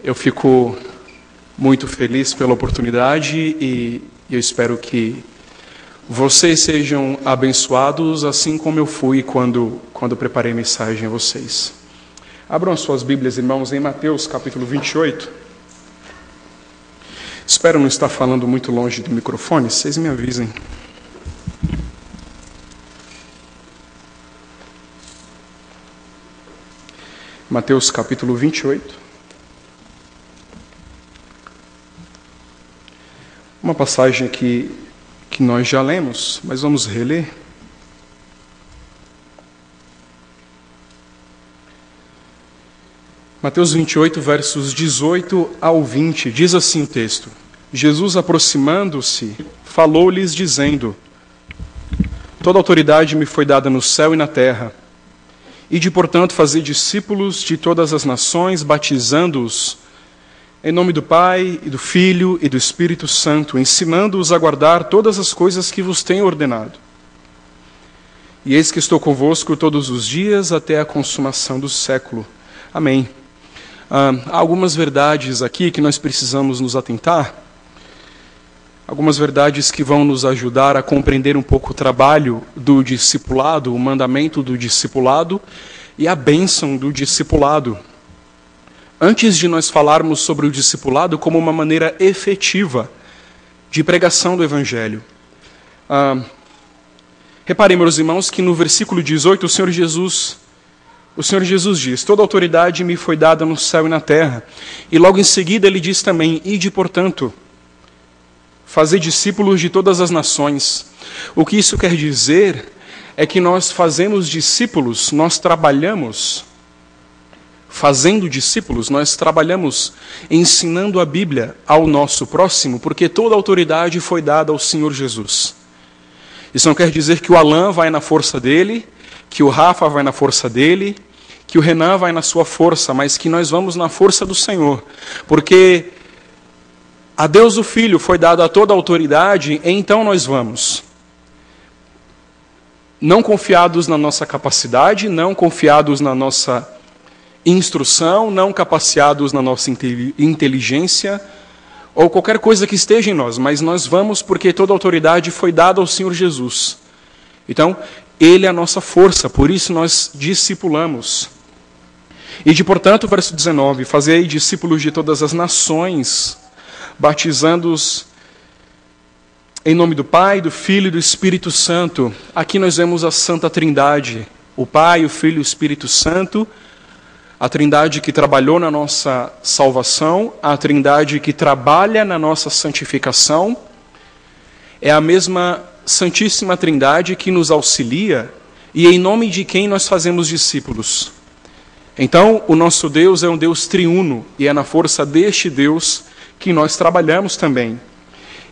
Eu fico muito feliz pela oportunidade e eu espero que vocês sejam abençoados, assim como eu fui quando preparei a mensagem a vocês. Abram suas Bíblias, irmãos, em Mateus capítulo 28. Espero não estar falando muito longe do microfone, vocês me avisem. Mateus capítulo 28. Uma passagem aqui que nós já lemos, mas vamos reler. Mateus 28, versos 18 ao 20, diz assim o texto: Jesus, aproximando-se, falou-lhes dizendo: Toda autoridade me foi dada no céu e na terra. Ide, portanto, fazer discípulos de todas as nações, batizando-os em nome do Pai, e do Filho e do Espírito Santo, ensinando-os a guardar todas as coisas que vos tenho ordenado. E eis que estou convosco todos os dias até a consumação do século. Amém. Há algumas verdades aqui que nós precisamos nos atentar, algumas verdades que vão nos ajudar a compreender um pouco o trabalho do discipulado, o mandamento do discipulado e a bênção do discipulado. Antes de nós falarmos sobre o discipulado como uma maneira efetiva de pregação do Evangelho. Reparem, meus irmãos, que no versículo 18 o Senhor Jesus diz: Toda autoridade me foi dada no céu e na terra. E logo em seguida ele diz também: Ide, portanto, fazer discípulos de todas as nações. O que isso quer dizer é que nós fazemos discípulos, nós trabalhamos fazendo discípulos, nós trabalhamos ensinando a Bíblia ao nosso próximo, porque toda autoridade foi dada ao Senhor Jesus. Isso não quer dizer que o Alan vai na força dele, que o Rafa vai na força dele, que o Renan vai na sua força, mas que nós vamos na força do Senhor, porque a Deus o Filho foi dada toda a autoridade, então nós vamos. Não confiados na nossa capacidade, não confiados na nossa instrução, não capacitados na nossa inteligência ou qualquer coisa que esteja em nós, mas nós vamos porque toda a autoridade foi dada ao Senhor Jesus. Então, Ele é a nossa força, por isso nós discipulamos. E de, portanto, verso 19, fazei discípulos de todas as nações, batizando-os em nome do Pai, do Filho e do Espírito Santo. Aqui nós vemos a Santa Trindade, o Pai, o Filho e o Espírito Santo, a Trindade que trabalhou na nossa salvação, a Trindade que trabalha na nossa santificação, é a mesma Santíssima Trindade que nos auxilia e em nome de quem nós fazemos discípulos. Então, o nosso Deus é um Deus triuno e é na força deste Deus que nós trabalhamos também.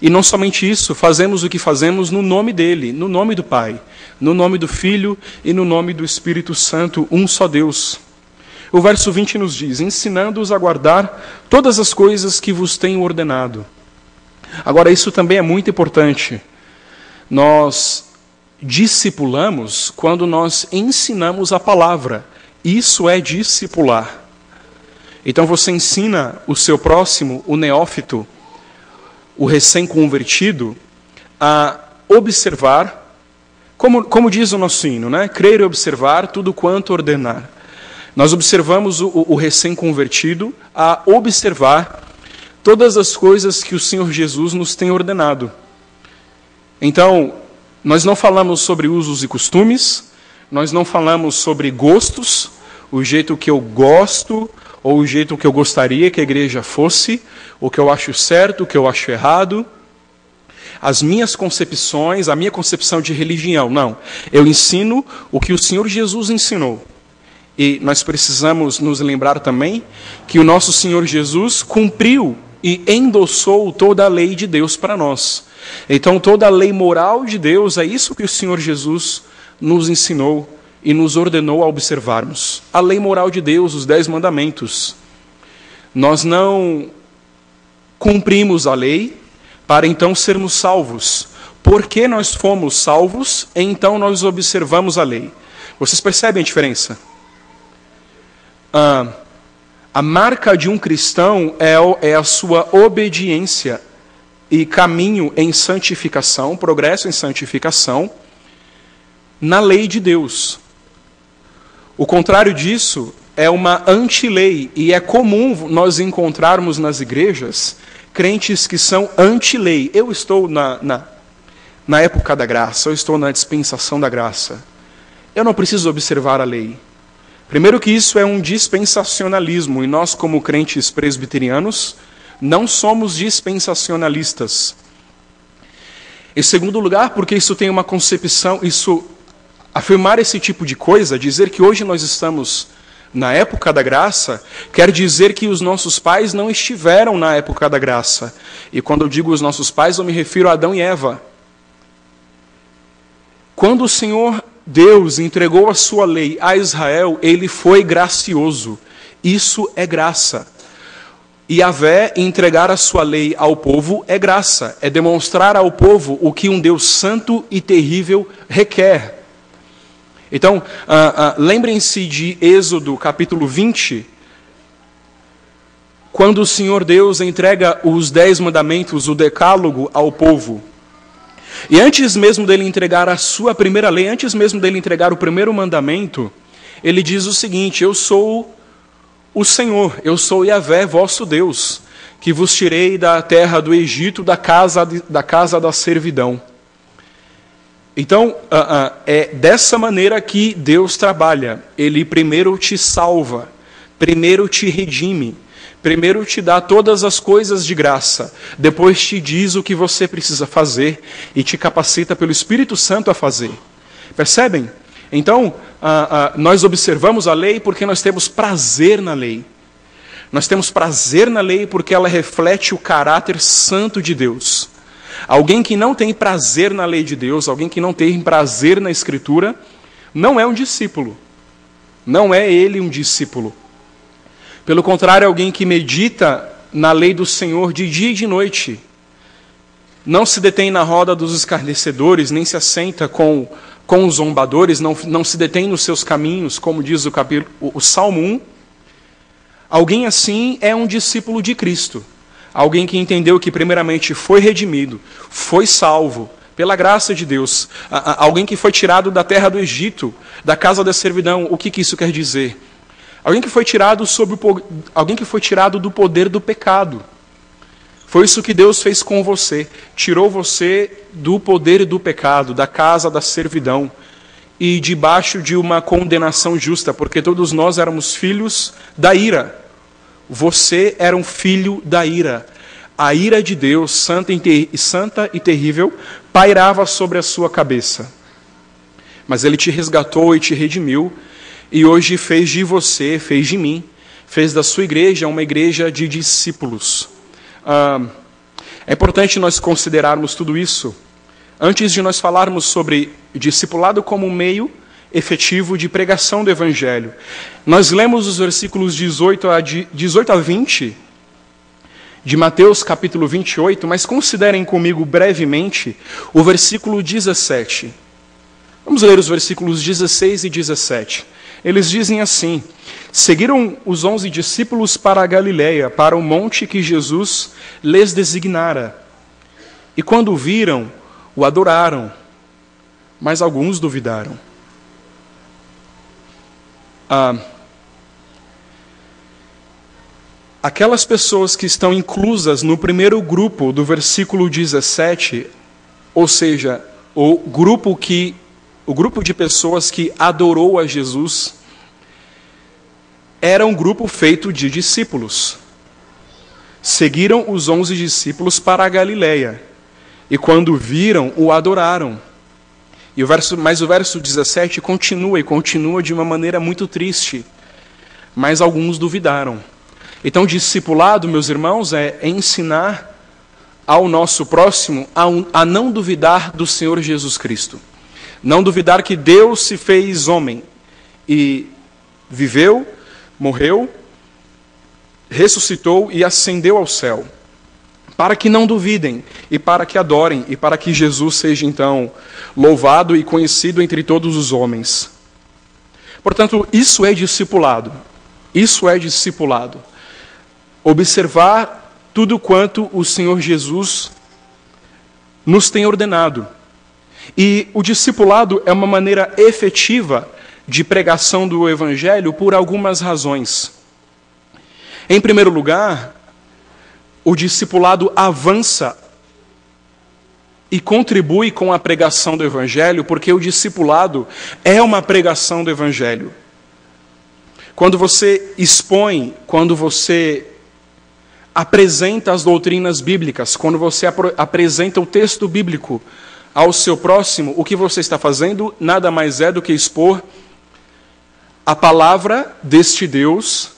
E não somente isso, fazemos o que fazemos no nome dele, no nome do Pai, no nome do Filho e no nome do Espírito Santo, um só Deus. O verso 20 nos diz: ensinando-os a guardar todas as coisas que vos tenho ordenado. Agora, isso também é muito importante. Nós discipulamos quando nós ensinamos a palavra. Isso é discipular. Então você ensina o seu próximo, o neófito, o recém-convertido, a observar, como diz o nosso hino, né? Crer e observar tudo quanto ordenar. Nós observamos o recém-convertido a observar todas as coisas que o Senhor Jesus nos tem ordenado. Então, nós não falamos sobre usos e costumes, nós não falamos sobre gostos, o jeito que eu gosto, ou o jeito que eu gostaria que a igreja fosse, o que eu acho certo, o que eu acho errado, as minhas concepções, a minha concepção de religião. Não, eu ensino o que o Senhor Jesus ensinou. E nós precisamos nos lembrar também que o nosso Senhor Jesus cumpriu e endossou toda a lei de Deus para nós. Então, toda a lei moral de Deus, é isso que o Senhor Jesus nos ensinou e nos ordenou a observarmos. A lei moral de Deus, os 10 mandamentos. Nós não cumprimos a lei para então sermos salvos. Porque nós fomos salvos, então nós observamos a lei. Vocês percebem a diferença? A marca de um cristão é a sua obediência e caminho em santificação, progresso em santificação, na lei de Deus. O contrário disso é uma anti-lei, e é comum nós encontrarmos nas igrejas crentes que são anti-lei. Eu estou na época da graça, eu estou na dispensação da graça. Eu não preciso observar a lei. Primeiro que isso é um dispensacionalismo, e nós, como crentes presbiterianos, não somos dispensacionalistas. Em segundo lugar, porque isso tem uma concepção, afirmar esse tipo de coisa, dizer que hoje nós estamos na época da graça, quer dizer que os nossos pais não estiveram na época da graça. E quando eu digo os nossos pais, eu me refiro a Adão e Eva. Quando o Senhor Deus entregou a sua lei a Israel, ele foi gracioso. Isso é graça. E Yahvé entregar a sua lei ao povo é graça. É demonstrar ao povo o que um Deus santo e terrível requer. Então, lembrem-se de Êxodo capítulo 20, quando o Senhor Deus entrega os 10 mandamentos, o decálogo ao povo. E antes mesmo dele entregar a sua primeira lei, antes mesmo dele entregar o primeiro mandamento, ele diz o seguinte: eu sou o Senhor, eu sou Yahvé, vosso Deus, que vos tirei da terra do Egito, da casa da servidão. Então, é dessa maneira que Deus trabalha. Ele primeiro te salva, primeiro te redime, primeiro te dá todas as coisas de graça, depois te diz o que você precisa fazer e te capacita pelo Espírito Santo a fazer. Percebem? Então, nós observamos a lei porque nós temos prazer na lei. Nós temos prazer na lei porque ela reflete o caráter santo de Deus. Alguém que não tem prazer na lei de Deus, alguém que não tem prazer na Escritura, não é um discípulo. Não é ele um discípulo. Pelo contrário, alguém que medita na lei do Senhor de dia e de noite, não se detém na roda dos escarnecedores, nem se assenta com os zombadores, não se detém nos seus caminhos, como diz o Salmo 1. Alguém assim é um discípulo de Cristo. Alguém que entendeu que primeiramente foi redimido, foi salvo pela graça de Deus. Alguém que foi tirado da terra do Egito, da casa da servidão. O que isso quer dizer? Alguém que foi tirado do poder do pecado. Foi isso que Deus fez com você. Tirou você do poder do pecado, da casa da servidão e debaixo de uma condenação justa, porque todos nós éramos filhos da ira. Você era um filho da ira. A ira de Deus, santa e terrível, pairava sobre a sua cabeça. Mas Ele te resgatou e te redimiu, e hoje fez de você, fez de mim, fez da sua igreja uma igreja de discípulos. É importante nós considerarmos tudo isso antes de nós falarmos sobre discipulado como um meio efetivo de pregação do Evangelho. Nós lemos os versículos 18 a 20 de Mateus capítulo 28, mas considerem comigo brevemente o versículo 17. Vamos ler os versículos 16 e 17. Eles dizem assim: seguiram os 11 discípulos para a Galiléia, para o monte que Jesus lhes designara. E quando o viram, o adoraram, mas alguns duvidaram. Aquelas pessoas que estão inclusas no primeiro grupo do versículo 17, ou seja, o grupo de pessoas que adorou a Jesus, era um grupo feito de discípulos. Seguiram os 11 discípulos para a Galiléia, e quando viram, o adoraram. Mas o verso 17 continua de uma maneira muito triste. Mas alguns duvidaram. Então, discipulado, meus irmãos, é ensinar ao nosso próximo a não duvidar do Senhor Jesus Cristo. Não duvidar que Deus se fez homem e viveu, morreu, ressuscitou e ascendeu ao céu. Para que não duvidem, e para que adorem, e para que Jesus seja, então, louvado e conhecido entre todos os homens. Portanto, isso é discipulado. Isso é discipulado. Observar tudo quanto o Senhor Jesus nos tem ordenado. E o discipulado é uma maneira efetiva de pregação do Evangelho por algumas razões. Em primeiro lugar, o discipulado avança e contribui com a pregação do Evangelho, porque o discipulado é uma pregação do Evangelho. Quando você expõe, quando você apresenta as doutrinas bíblicas, quando você apresenta o texto bíblico ao seu próximo, o que você está fazendo nada mais é do que expor a palavra deste Deus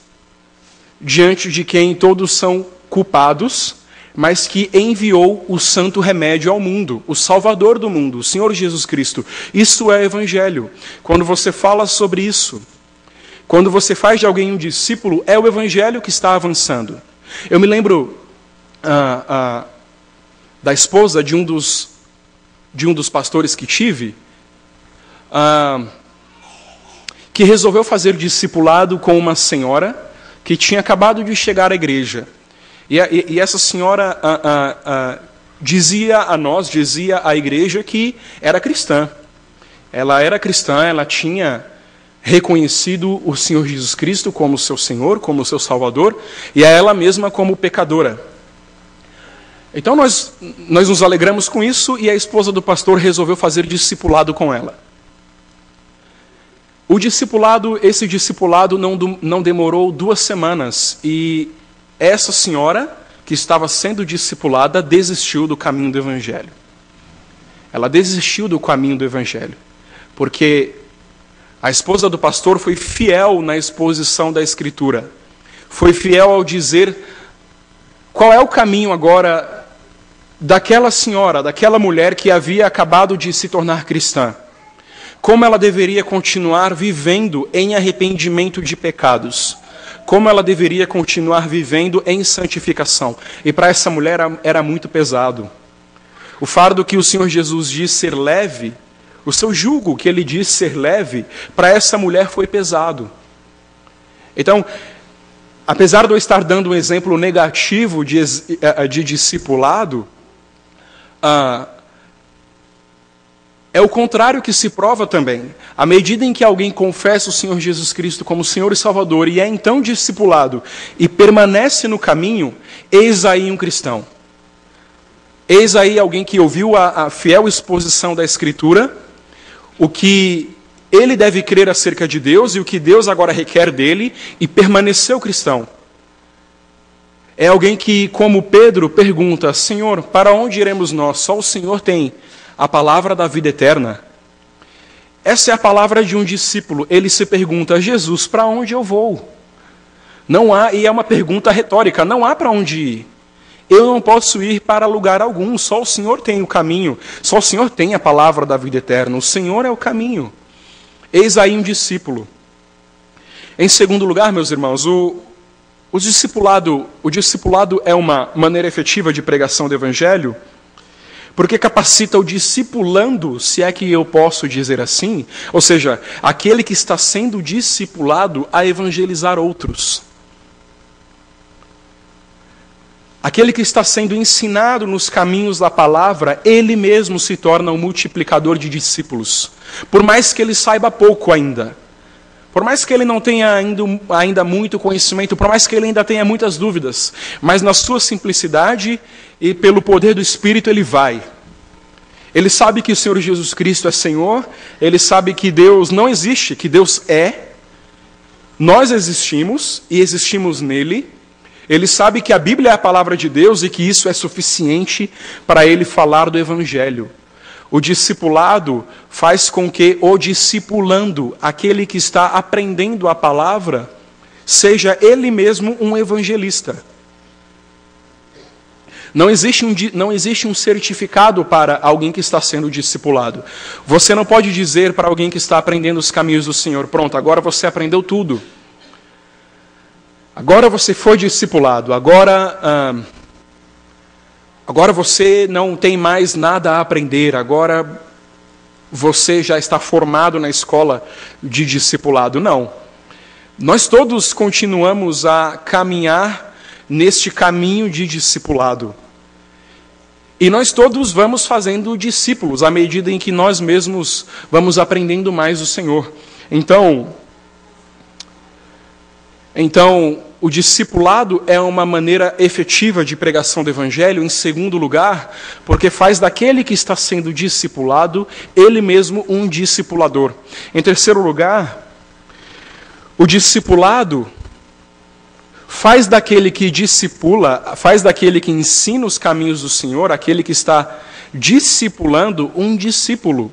diante de quem todos são culpados, mas que enviou o santo remédio ao mundo, o Salvador do mundo, o Senhor Jesus Cristo. Isso é Evangelho. Quando você fala sobre isso, quando você faz de alguém um discípulo, é o Evangelho que está avançando. Eu me lembro da esposa de um dos pastores que tive, que resolveu fazer discipulado com uma senhora que tinha acabado de chegar à igreja. E essa senhora dizia à igreja que era cristã. Ela era cristã, ela tinha reconhecido o Senhor Jesus Cristo como seu Senhor, como seu Salvador, e a ela mesma como pecadora. Então nós nos alegramos com isso, e a esposa do pastor resolveu fazer discipulado com ela. Esse discipulado não demorou 2 semanas, e essa senhora, que estava sendo discipulada, desistiu do caminho do Evangelho. Ela desistiu do caminho do Evangelho, porque a esposa do pastor foi fiel na exposição da Escritura. Foi fiel ao dizer qual é o caminho agora daquela senhora, daquela mulher que havia acabado de se tornar cristã. Como ela deveria continuar vivendo em arrependimento de pecados. Como ela deveria continuar vivendo em santificação. E para essa mulher era muito pesado. O fardo que o Senhor Jesus diz ser leve, o seu jugo que ele diz ser leve, para essa mulher foi pesado. Então, apesar de eu estar dando um exemplo negativo de discipulado, é o contrário que se prova também. À medida em que alguém confessa o Senhor Jesus Cristo como Senhor e Salvador e é então discipulado e permanece no caminho, eis aí um cristão. Eis aí alguém que ouviu a fiel exposição da Escritura, o que ele deve crer acerca de Deus e o que Deus agora requer dele, e permaneceu cristão. É alguém que, como Pedro, pergunta: Senhor, para onde iremos nós? Só o Senhor tem a palavra da vida eterna. Essa é a palavra de um discípulo. Ele se pergunta: Jesus, para onde eu vou? Não há, e é uma pergunta retórica, não há para onde ir. Eu não posso ir para lugar algum, só o Senhor tem o caminho, só o Senhor tem a palavra da vida eterna, o Senhor é o caminho. Eis aí um discípulo. Em segundo lugar, meus irmãos, o discipulado é uma maneira efetiva de pregação do Evangelho, porque capacita o discipulando, se é que eu posso dizer assim, ou seja, aquele que está sendo discipulado a evangelizar outros. Aquele que está sendo ensinado nos caminhos da palavra, ele mesmo se torna um multiplicador de discípulos. Por mais que ele saiba pouco ainda, por mais que ele não tenha ainda muito conhecimento, por mais que ele ainda tenha muitas dúvidas, mas na sua simplicidade e pelo poder do Espírito ele vai. Ele sabe que o Senhor Jesus Cristo é Senhor, ele sabe que Deus não existe, que Deus é, nós existimos e existimos nele. Ele sabe que a Bíblia é a palavra de Deus e que isso é suficiente para ele falar do Evangelho. O discipulado faz com que o discipulando, aquele que está aprendendo a palavra, seja ele mesmo um evangelista. Não existe um certificado para alguém que está sendo discipulado. Você não pode dizer para alguém que está aprendendo os caminhos do Senhor: pronto, agora você aprendeu tudo. Agora você foi discipulado, agora você não tem mais nada a aprender, agora você já está formado na escola de discipulado. Não. Nós todos continuamos a caminhar neste caminho de discipulado. E nós todos vamos fazendo discípulos à medida em que nós mesmos vamos aprendendo mais do Senhor. Então, o discipulado é uma maneira efetiva de pregação do Evangelho, em segundo lugar, porque faz daquele que está sendo discipulado, ele mesmo um discipulador. Em terceiro lugar, o discipulado faz daquele que discipula, faz daquele que ensina os caminhos do Senhor, aquele que está discipulando, um discípulo.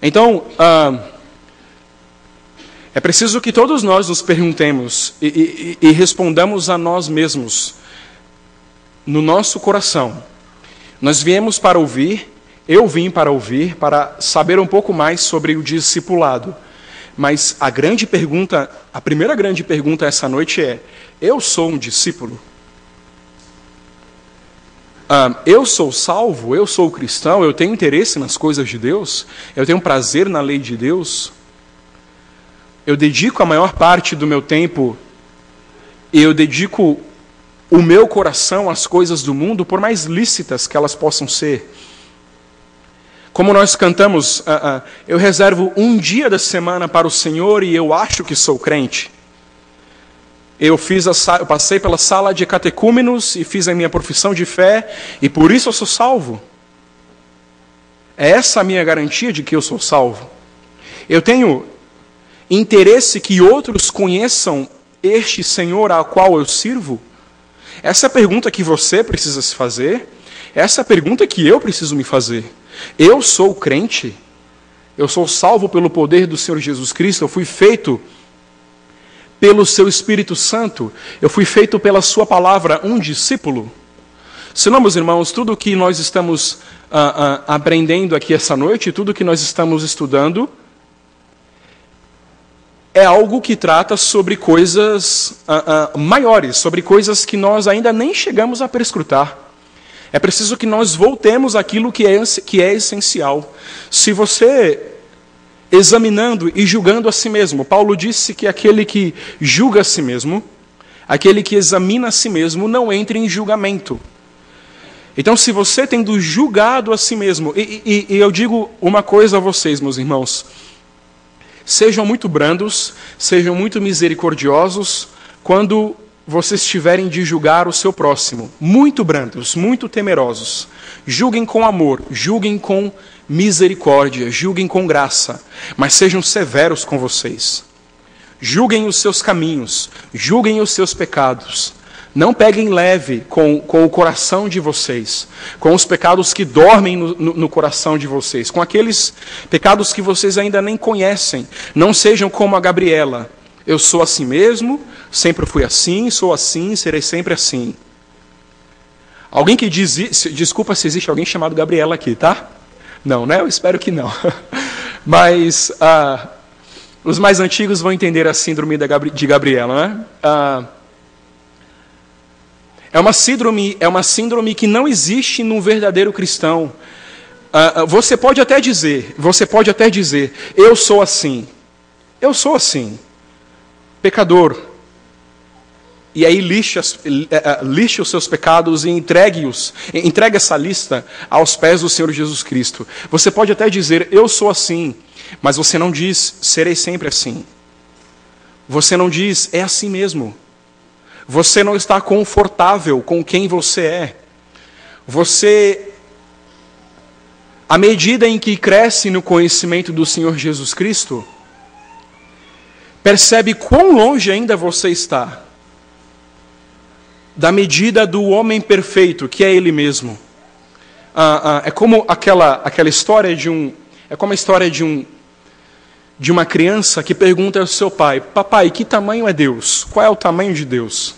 Então, é preciso que todos nós nos perguntemos e respondamos a nós mesmos, no nosso coração. Nós viemos para ouvir, eu vim para ouvir, para saber um pouco mais sobre o discipulado. Mas a primeira grande pergunta essa noite é: eu sou um discípulo? Eu sou salvo? Eu sou cristão? Eu tenho interesse nas coisas de Deus? Eu tenho prazer na lei de Deus? Eu dedico a maior parte do meu tempo, eu dedico o meu coração às coisas do mundo, por mais lícitas que elas possam ser. Como nós cantamos, eu reservo um dia da semana para o Senhor e eu acho que sou crente. Eu passei pela sala de catecúmenos e fiz a minha profissão de fé e por isso eu sou salvo. É essa a minha garantia de que eu sou salvo. Eu tenho interesse que outros conheçam este Senhor ao qual eu sirvo? Essa é a pergunta que você precisa se fazer. Essa é a pergunta que eu preciso me fazer. Eu sou crente? Eu sou salvo pelo poder do Senhor Jesus Cristo? Eu fui feito pelo seu Espírito Santo? Eu fui feito pela sua palavra um discípulo? Senão, meus irmãos, tudo que nós estamos aprendendo aqui essa noite, tudo que nós estamos estudando, é algo que trata sobre coisas maiores, sobre coisas que nós ainda nem chegamos a perscrutar. É preciso que nós voltemos àquilo que é essencial. Se você, examinando e julgando a si mesmo, Paulo disse que aquele que julga a si mesmo, aquele que examina a si mesmo, não entra em julgamento. Então, se você tendo julgado a si mesmo, e eu digo uma coisa a vocês, meus irmãos, sejam muito brandos, sejam muito misericordiosos, quando vocês tiverem de julgar o seu próximo. Muito brandos, muito temerosos. Julguem com amor, julguem com misericórdia, julguem com graça, mas sejam severos com vocês. Julguem os seus caminhos, julguem os seus pecados. Não peguem leve com o coração de vocês, com os pecados que dormem no coração de vocês, com aqueles pecados que vocês ainda nem conhecem. Não sejam como a Gabriela. Eu sou assim mesmo, sempre fui assim, sou assim, serei sempre assim. Alguém que diz... Desculpa se existe alguém chamado Gabriela aqui, tá? Não, né? Eu espero que não. Mas os mais antigos vão entender a síndrome de Gabriela, né? É uma síndrome que não existe num verdadeiro cristão. Você pode até dizer, eu sou assim, pecador. E aí lixe os seus pecados e entregue essa lista aos pés do Senhor Jesus Cristo. Você pode até dizer, eu sou assim, mas você não diz, serei sempre assim. Você não diz, é assim mesmo. Você não está confortável com quem você é. Você, à medida em que cresce no conhecimento do Senhor Jesus Cristo, percebe quão longe ainda você está da medida do homem perfeito, que é Ele mesmo. É como aquela história de uma criança que pergunta ao seu pai, papai, que tamanho é Deus? Qual é o tamanho de Deus?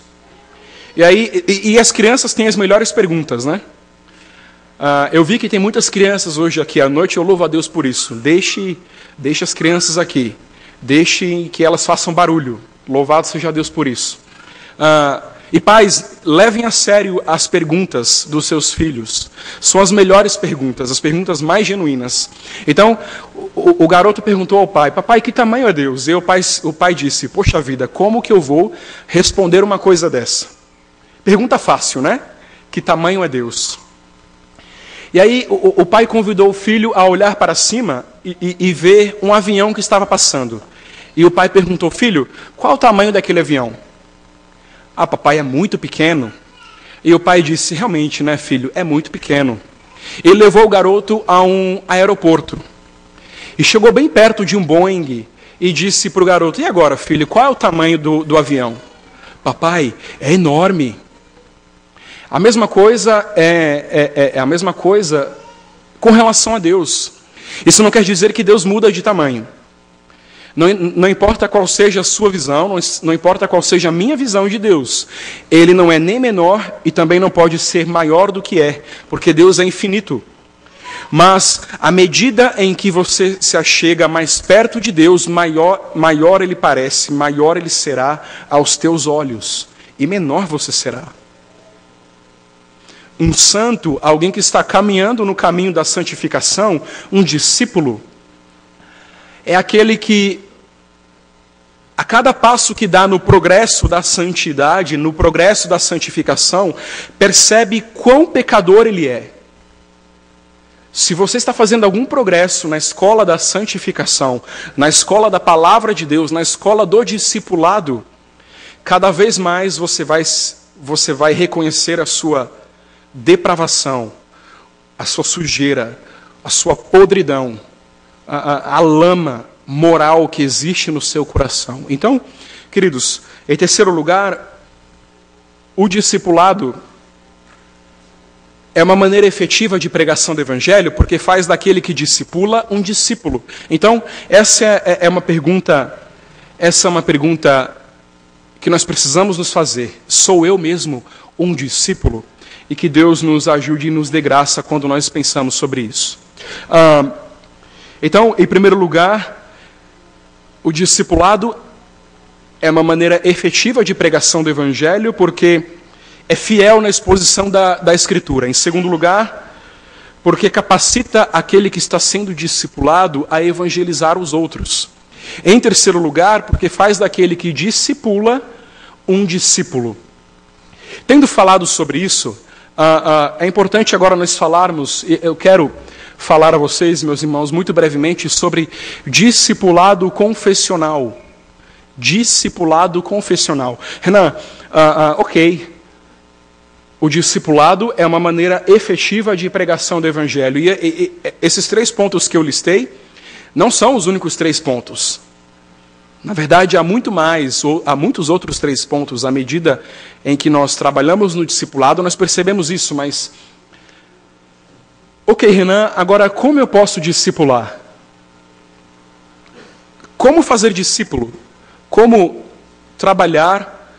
E as crianças têm as melhores perguntas, né? Eu vi que tem muitas crianças hoje aqui à noite, eu louvo a Deus por isso. Deixe as crianças aqui. Deixe que elas façam barulho. Louvado seja Deus por isso. E pais, levem a sério as perguntas dos seus filhos. São as melhores perguntas, as perguntas mais genuínas. Então, o garoto perguntou ao pai: papai, que tamanho é Deus? E o pai disse: poxa vida, como que eu vou responder uma coisa dessa? Pergunta fácil, né? Que tamanho é Deus? E aí o pai convidou o filho a olhar para cima e ver um avião que estava passando. E o pai perguntou: filho, qual o tamanho daquele avião? Ah, papai, é muito pequeno. E o pai disse: realmente, né, filho, é muito pequeno. Ele levou o garoto a um aeroporto. E chegou bem perto de um Boeing e disse para o garoto: e agora, filho, qual é o tamanho do avião? Papai, é enorme. A mesma coisa é a mesma coisa com relação a Deus. Isso não quer dizer que Deus muda de tamanho. Não importa qual seja a sua visão, não importa qual seja a minha visão de Deus. Ele não é nem menor e também não pode ser maior do que é, porque Deus é infinito. Mas à medida em que você se achega mais perto de Deus, maior ele parece, maior ele será aos teus olhos, e menor você será. Um santo, alguém que está caminhando no caminho da santificação, um discípulo, é aquele que, a cada passo que dá no progresso da santidade, no progresso da santificação, percebe quão pecador ele é. Se você está fazendo algum progresso na escola da santificação, na escola da palavra de Deus, na escola do discipulado, cada vez mais você vai reconhecer a sua depravação, a sua sujeira, a sua podridão, a lama moral que existe no seu coração. Então, queridos, em terceiro lugar, o discipulado é uma maneira efetiva de pregação do Evangelho, porque faz daquele que discipula um discípulo. Então, essa é uma pergunta que nós precisamos nos fazer. Sou eu mesmo um discípulo? E que Deus nos ajude e nos dê graça quando nós pensamos sobre isso. Então, em primeiro lugar, o discipulado é uma maneira efetiva de pregação do Evangelho, porque é fiel na exposição da Escritura. Em segundo lugar, porque capacita aquele que está sendo discipulado a evangelizar os outros. Em terceiro lugar, porque faz daquele que discipula um discípulo. Tendo falado sobre isso, é importante agora nós falarmos, eu quero falar a vocês, meus irmãos, muito brevemente sobre discipulado confessional. Discipulado confessional. Renan, ok. O discipulado é uma maneira efetiva de pregação do Evangelho. E esses 3 pontos que eu listei não são os únicos 3 pontos. Na verdade, há muito mais, há muitos outros 3 pontos. À medida em que nós trabalhamos no discipulado, nós percebemos isso, mas... Ok, Renan, agora como eu posso discipular? Como fazer discípulo? Como trabalhar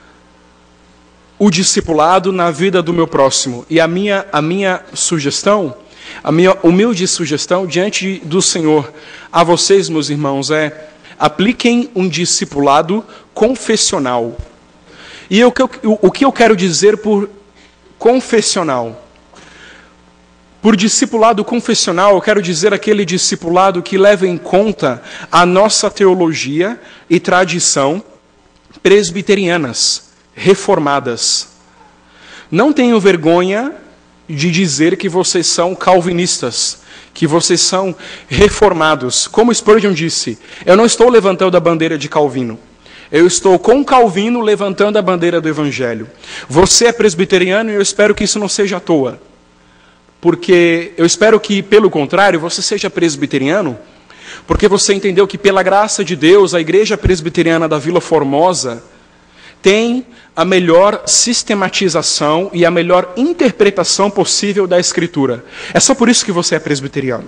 o discipulado na vida do meu próximo? E a minha sugestão, a minha humilde sugestão diante do Senhor a vocês, meus irmãos, é: apliquem um discipulado confessional. E o que eu quero dizer por confessional? Por discipulado confessional, eu quero dizer aquele discipulado que leva em conta a nossa teologia e tradição presbiterianas, reformadas. Não tenham vergonha de dizer que vocês são calvinistas, que vocês são reformados. Como Spurgeon disse, eu não estou levantando a bandeira de Calvino. Eu estou com Calvino levantando a bandeira do Evangelho. Você é presbiteriano e eu espero que isso não seja à toa. Porque eu espero que, pelo contrário, você seja presbiteriano, porque você entendeu que, pela graça de Deus, a Igreja Presbiteriana da Vila Formosa tem a melhor sistematização e a melhor interpretação possível da Escritura. É só por isso que você é presbiteriano.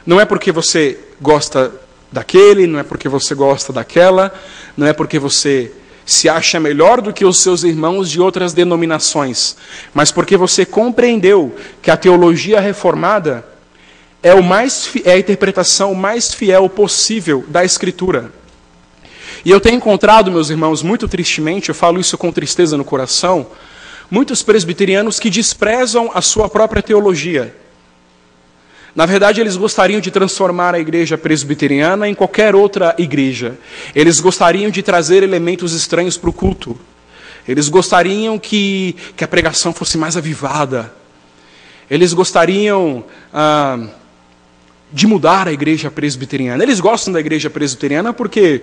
Não é porque você gosta daquele, não é porque você gosta daquela, não é porque você se acha melhor do que os seus irmãos de outras denominações, mas porque você compreendeu que a teologia reformada é a interpretação mais fiel possível da Escritura. E eu tenho encontrado, meus irmãos, muito tristemente, eu falo isso com tristeza no coração, muitos presbiterianos que desprezam a sua própria teologia. Na verdade, eles gostariam de transformar a igreja presbiteriana em qualquer outra igreja. Eles gostariam de trazer elementos estranhos para o culto. Eles gostariam que a pregação fosse mais avivada. Eles gostariam de mudar a igreja presbiteriana. Eles gostam da igreja presbiteriana porque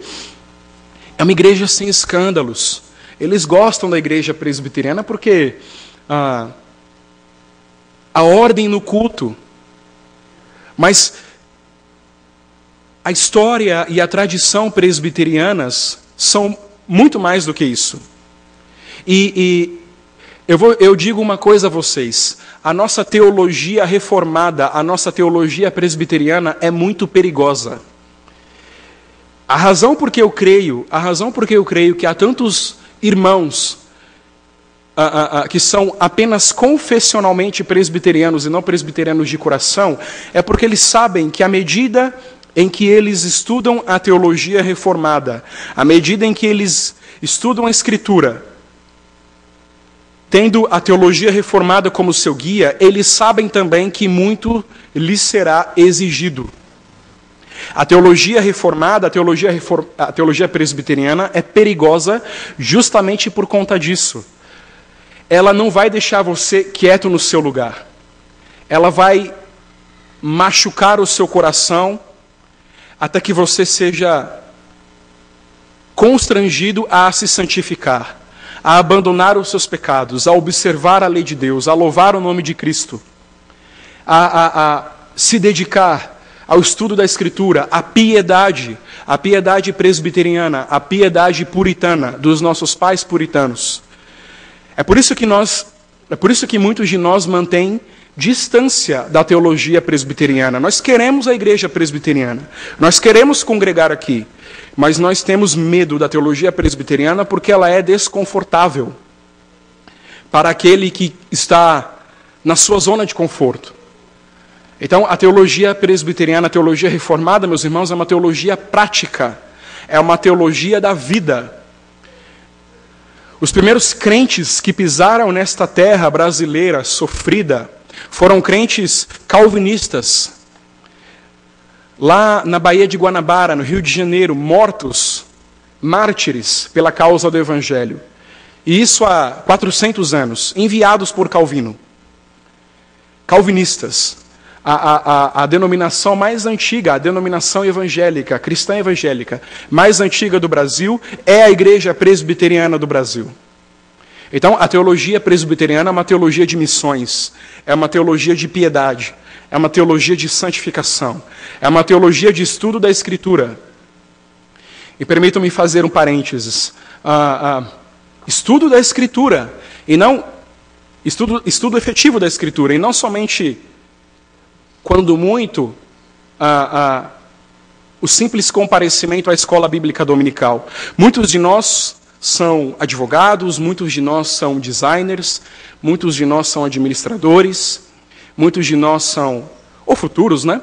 é uma igreja sem escândalos. Eles gostam da igreja presbiteriana porque a ordem no culto. Mas a história e a tradição presbiterianas são muito mais do que isso. E eu digo uma coisa a vocês: a nossa teologia reformada, a nossa teologia presbiteriana é muito perigosa. A razão por que eu creio que há tantos irmãos que são apenas confessionalmente presbiterianos e não presbiterianos de coração, é porque eles sabem que à medida em que eles estudam a teologia reformada, à medida em que eles estudam a Escritura, tendo a teologia reformada como seu guia, eles sabem também que muito lhes será exigido. A teologia reformada, a teologia presbiteriana é perigosa justamente por conta disso. Ela não vai deixar você quieto no seu lugar. Ela vai machucar o seu coração até que você seja constrangido a se santificar, a abandonar os seus pecados, a observar a lei de Deus, a louvar o nome de Cristo, a se dedicar ao estudo da Escritura, a piedade presbiteriana, a piedade puritana dos nossos pais puritanos. É por isso que muitos de nós mantêm distância da teologia presbiteriana. Nós queremos a igreja presbiteriana, nós queremos congregar aqui, mas nós temos medo da teologia presbiteriana porque ela é desconfortável para aquele que está na sua zona de conforto. Então, a teologia presbiteriana, a teologia reformada, meus irmãos, é uma teologia prática, é uma teologia da vida. Os primeiros crentes que pisaram nesta terra brasileira sofrida foram crentes calvinistas. Lá na Baía de Guanabara, no Rio de Janeiro, mortos, mártires pela causa do Evangelho. E isso há 400 anos, enviados por Calvino. Calvinistas. A denominação mais antiga, a denominação evangélica, cristã evangélica, mais antiga do Brasil, é a Igreja Presbiteriana do Brasil. Então, a teologia presbiteriana é uma teologia de missões, é uma teologia de piedade, é uma teologia de santificação, é uma teologia de estudo da Escritura. E permitam-me fazer um parênteses. Estudo da Escritura, e não estudo efetivo da Escritura, e não somente, quando muito, o simples comparecimento à escola bíblica dominical. Muitos de nós são advogados, muitos de nós são designers, muitos de nós são administradores, muitos de nós são, ou futuros, né?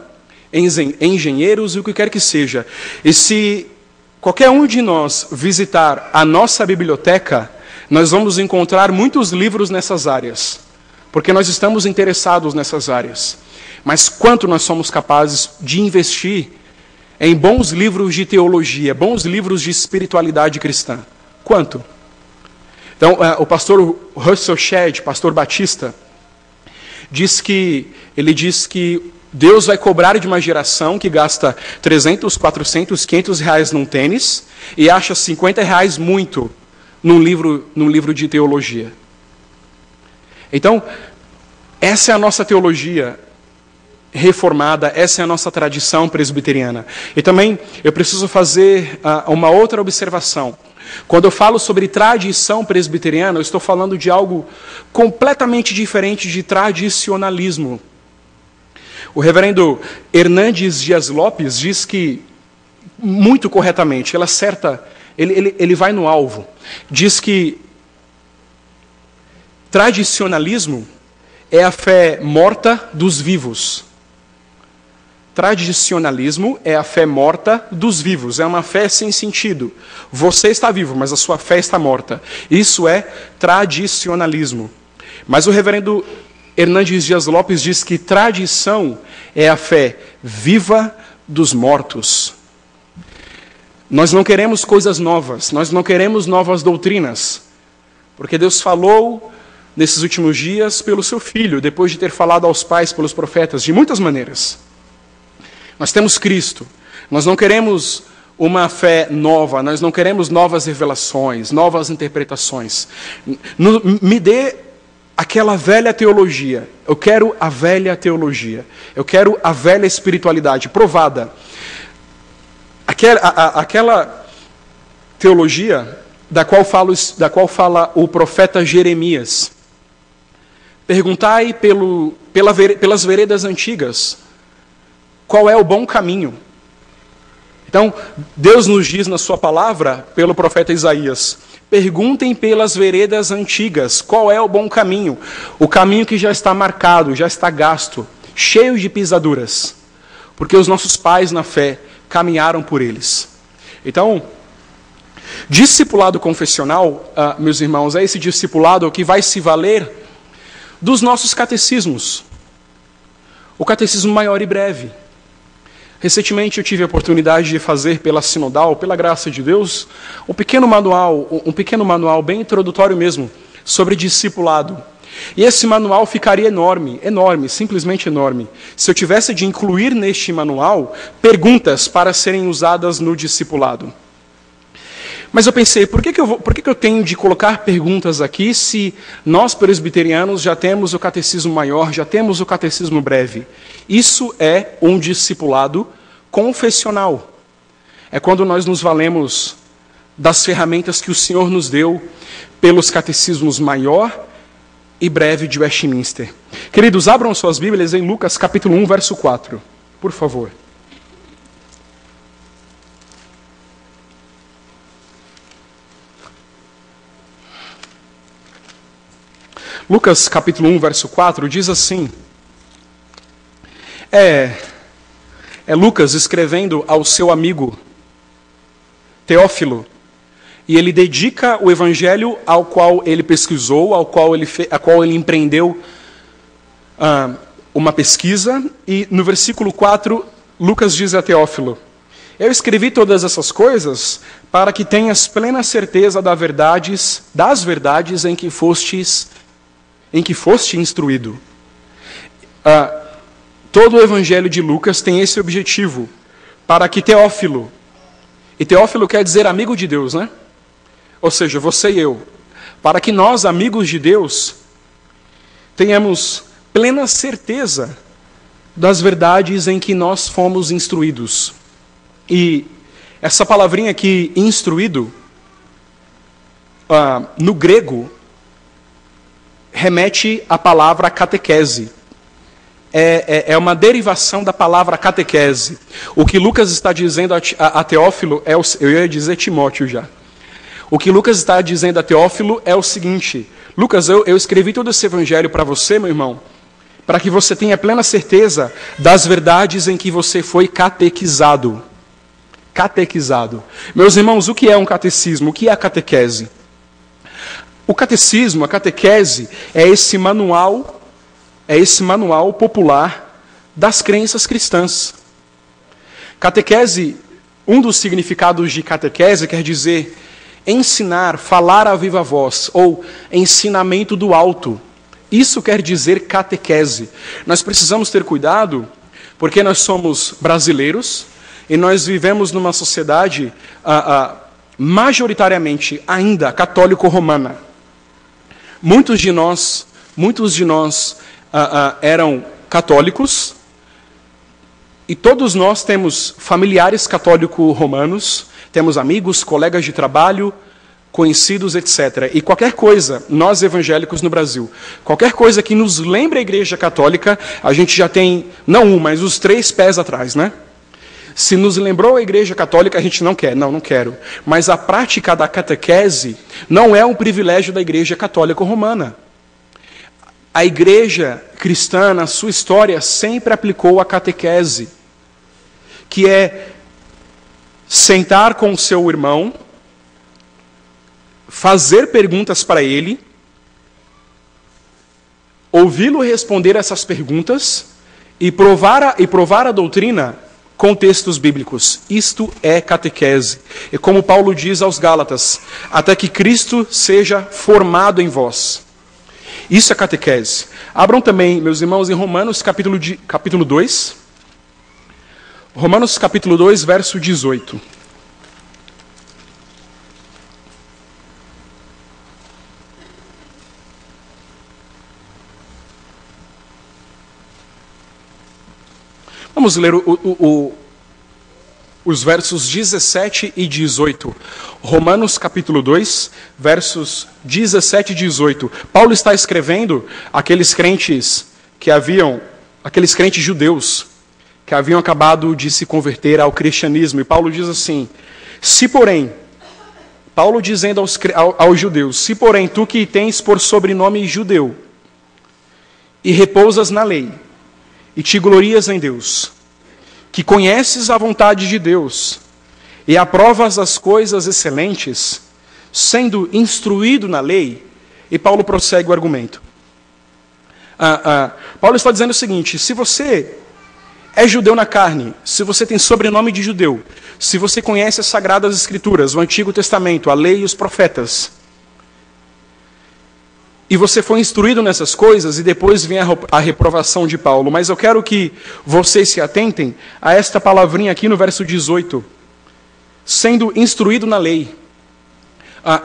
Engenheiros, e o que quer que seja. E se qualquer um de nós visitar a nossa biblioteca, nós vamos encontrar muitos livros nessas áreas, porque nós estamos interessados nessas áreas. Mas quanto nós somos capazes de investir em bons livros de teologia, bons livros de espiritualidade cristã? Quanto? Então, o pastor Russell Shedd, pastor batista, diz que Deus vai cobrar de uma geração que gasta 300, 400, 500 reais num tênis e acha 50 reais muito num livro de teologia. Então, essa é a nossa teologia reformada, essa é a nossa tradição presbiteriana. E também eu preciso fazer uma outra observação. Quando eu falo sobre tradição presbiteriana, eu estou falando de algo completamente diferente de tradicionalismo. O reverendo Hernandes Dias Lopes diz que, muito corretamente, ele vai no alvo, diz que tradicionalismo é a fé morta dos vivos. tradicionalismo é a fé morta dos vivos, é uma fé sem sentido. Você está vivo, mas a sua fé está morta. Isso é tradicionalismo. Mas o reverendo Hernandes Dias Lopes diz que tradição é a fé viva dos mortos. Nós não queremos coisas novas, nós não queremos novas doutrinas, porque Deus falou nesses últimos dias pelo seu Filho, depois de ter falado aos pais pelos profetas, de muitas maneiras. Nós temos Cristo, nós não queremos uma fé nova, nós não queremos novas revelações, novas interpretações. Me dê aquela velha teologia, eu quero a velha teologia, eu quero a velha espiritualidade provada. Aquela teologia da qual fala o profeta Jeremias. Perguntai pelas veredas antigas, qual é o bom caminho? Então, Deus nos diz na sua palavra, pelo profeta Isaías, perguntem pelas veredas antigas, qual é o bom caminho? O caminho que já está marcado, já está gasto, cheio de pisaduras, porque os nossos pais na fé caminharam por eles. Então, discipulado confessional, meus irmãos, é esse discipulado que vai se valer dos nossos catecismos. O catecismo maior e breve. Recentemente eu tive a oportunidade de fazer pela Sinodal, pela graça de Deus, um pequeno manual bem introdutório mesmo, sobre discipulado. E esse manual ficaria enorme, simplesmente enorme, se eu tivesse de incluir neste manual perguntas para serem usadas no discipulado. Mas eu pensei, por que eu tenho de colocar perguntas aqui se nós presbiterianos já temos o catecismo maior, já temos o catecismo breve? Isso é um discipulado confessional. É quando nós nos valemos das ferramentas que o Senhor nos deu pelos catecismos maior e breve de Westminster. Queridos, abram suas Bíblias em Lucas capítulo 1, verso 4, por favor. Lucas capítulo 1, verso 4, diz assim, é Lucas escrevendo ao seu amigo Teófilo, e ele dedica o evangelho ao qual ele pesquisou, a qual ele empreendeu uma pesquisa, e no versículo 4, Lucas diz a Teófilo, eu escrevi todas essas coisas para que tenhas plena certeza das verdades em que foste instruído. Todo o evangelho de Lucas tem esse objetivo, para que Teófilo, e Teófilo quer dizer amigo de Deus, né? Ou seja, você e eu, para que nós, amigos de Deus, tenhamos plena certeza das verdades em que nós fomos instruídos. E essa palavrinha aqui, instruído, no grego, remete à palavra catequese. É uma derivação da palavra catequese. O que Lucas está dizendo a Teófilo, eu ia dizer Timóteo já. O que Lucas está dizendo a Teófilo é o seguinte, Lucas, eu escrevi todo esse evangelho para você, meu irmão, para que você tenha plena certeza das verdades em que você foi catequizado. Catequizado. Meus irmãos, o que é um catecismo? O que é a catequese? O catecismo, a catequese, é esse manual popular das crenças cristãs. Catequese, um dos significados de catequese quer dizer ensinar, falar a viva voz, ou ensinamento do alto. Isso quer dizer catequese. Nós precisamos ter cuidado, porque nós somos brasileiros, e nós vivemos numa sociedade majoritariamente ainda católico-romana. Muitos de nós eram católicos, e todos nós temos familiares católico-romanos, temos amigos, colegas de trabalho, conhecidos, etc. E qualquer coisa, nós evangélicos no Brasil, qualquer coisa que nos lembre a Igreja Católica, a gente já tem, não mas os 3 pés atrás, né? Se nos lembrou a Igreja Católica, a gente não quer, não quero. Mas a prática da catequese não é um privilégio da Igreja Católica Romana. A Igreja cristã, na sua história, sempre aplicou a catequese. que é sentar com o seu irmão, fazer perguntas para ele, ouvi-lo responder essas perguntas e provar a doutrina com textos bíblicos. Isto é catequese. E como Paulo diz aos Gálatas, até que Cristo seja formado em vós. Isso é catequese. Abram também, meus irmãos, em Romanos capítulo 2. Romanos capítulo 2, verso 18. Vamos ler os versos 17 e 18. Romanos capítulo 2, versos 17 e 18. Paulo está escrevendo aqueles crentes judeus, que haviam acabado de se converter ao cristianismo. E Paulo diz assim, Paulo dizendo aos judeus, se porém tu que tens por sobrenome judeu, e repousas na lei, e te glorias em Deus, que conheces a vontade de Deus, e aprovas as coisas excelentes, sendo instruído na lei, e Paulo prossegue o argumento. Paulo está dizendo o seguinte, se você é judeu na carne, se você tem sobrenome de judeu, se você conhece as Sagradas Escrituras, o Antigo Testamento, a lei e os profetas, e você foi instruído nessas coisas, e depois vem a reprovação de Paulo. Mas eu quero que vocês se atentem a esta palavrinha aqui no verso 18. Sendo instruído na lei.